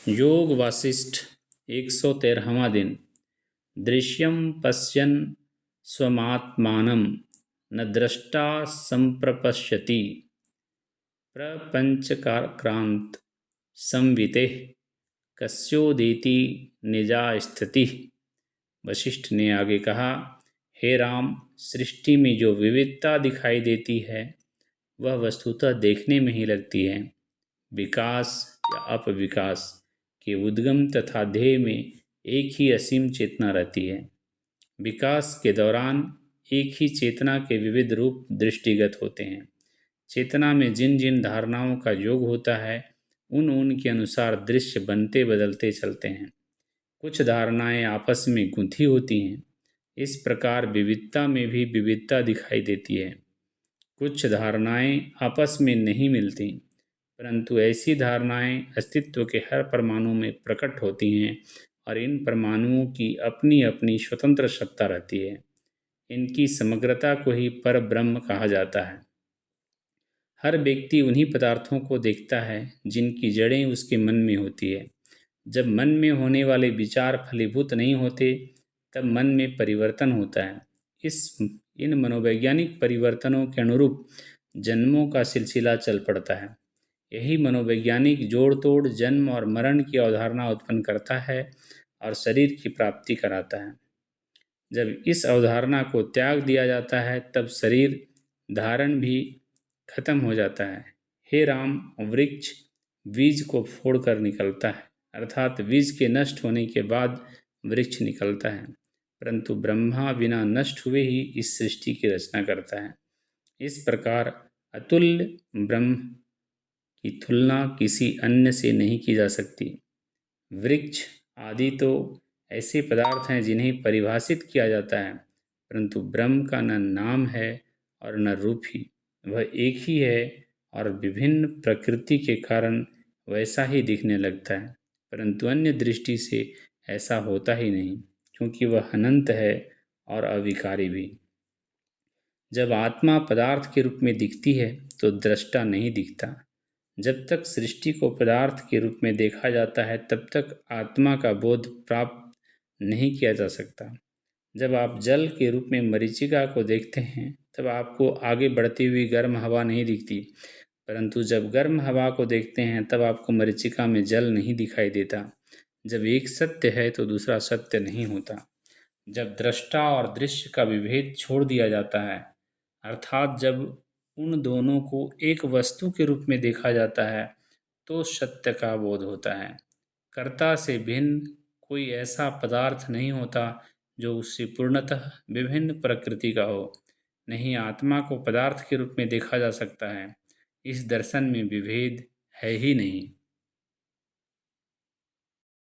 योग वासिष्ठ 113वां दिन। दृश्यं पश्यन् स्वमात्मानं न द्रष्टा संप्रपश्यति प्रपंचक्रांत संवितेः कस्योदेति निजा स्थितिः। वशिष्ठ ने आगे कहा, हे राम, सृष्टि में जो विविधता दिखाई देती है वह वस्तुतः देखने में ही लगती है। विकास या अपविकास के उद्गम तथा ध्येय में एक ही असीम चेतना रहती है। विकास के दौरान एक ही चेतना के विविध रूप दृष्टिगत होते हैं। चेतना में जिन जिन धारणाओं का योग होता है उन के अनुसार दृश्य बनते बदलते चलते हैं। कुछ धारणाएं आपस में गुंथी होती हैं। इस प्रकार विविधता में भी विविधता दिखाई देती है। कुछ धारणाएं आपस में नहीं मिलती, परंतु ऐसी धारणाएं अस्तित्व के हर परमाणु में प्रकट होती हैं और इन परमाणुओं की अपनी अपनी स्वतंत्र सत्ता रहती है। इनकी समग्रता को ही पर ब्रह्म कहा जाता है। हर व्यक्ति उन्हीं पदार्थों को देखता है जिनकी जड़ें उसके मन में होती है। जब मन में होने वाले विचार फलीभूत नहीं होते तब मन में परिवर्तन होता है। इन मनोवैज्ञानिक परिवर्तनों के अनुरूप जन्मों का सिलसिला चल पड़ता है। यही मनोवैज्ञानिक जोड़ तोड़ जन्म और मरण की अवधारणा उत्पन्न करता है और शरीर की प्राप्ति कराता है। जब इस अवधारणा को त्याग दिया जाता है तब शरीर धारण भी खत्म हो जाता है। हे राम, वृक्ष बीज को फोड़कर निकलता है, अर्थात बीज के नष्ट होने के बाद वृक्ष निकलता है, परंतु ब्रह्मा बिना नष्ट हुए ही इस सृष्टि की रचना करता है। इस प्रकार अतुल्य ब्रह्म की तुलना किसी अन्य से नहीं की जा सकती। वृक्ष आदि तो ऐसे पदार्थ हैं जिन्हें परिभाषित किया जाता है, परंतु ब्रह्म का न नाम है और न रूप ही। वह एक ही है और विभिन्न प्रकृति के कारण वैसा ही दिखने लगता है, परंतु अन्य दृष्टि से ऐसा होता ही नहीं, क्योंकि वह अनंत है और अविकारी भी। जब आत्मा पदार्थ के रूप में दिखती है तो दृष्टा नहीं दिखता। जब तक सृष्टि को पदार्थ के रूप में देखा जाता है तब तक आत्मा का बोध प्राप्त नहीं किया जा सकता। जब आप जल के रूप में मरीचिका को देखते हैं तब आपको आगे बढ़ती हुई गर्म हवा नहीं दिखती, परंतु जब गर्म हवा को देखते हैं तब आपको मरीचिका में जल नहीं दिखाई देता। जब एक सत्य है तो दूसरा सत्य नहीं होता। जब दृष्टा और दृश्य का विभेद छोड़ दिया जाता है, अर्थात जब उन दोनों को एक वस्तु के रूप में देखा जाता है, तो सत्य का बोध होता है। कर्ता से भिन्न कोई ऐसा पदार्थ नहीं होता जो उससे पूर्णतः विभिन्न प्रकृति का हो। नहीं आत्मा को पदार्थ के रूप में देखा जा सकता है। इस दर्शन में विभेद है ही नहीं।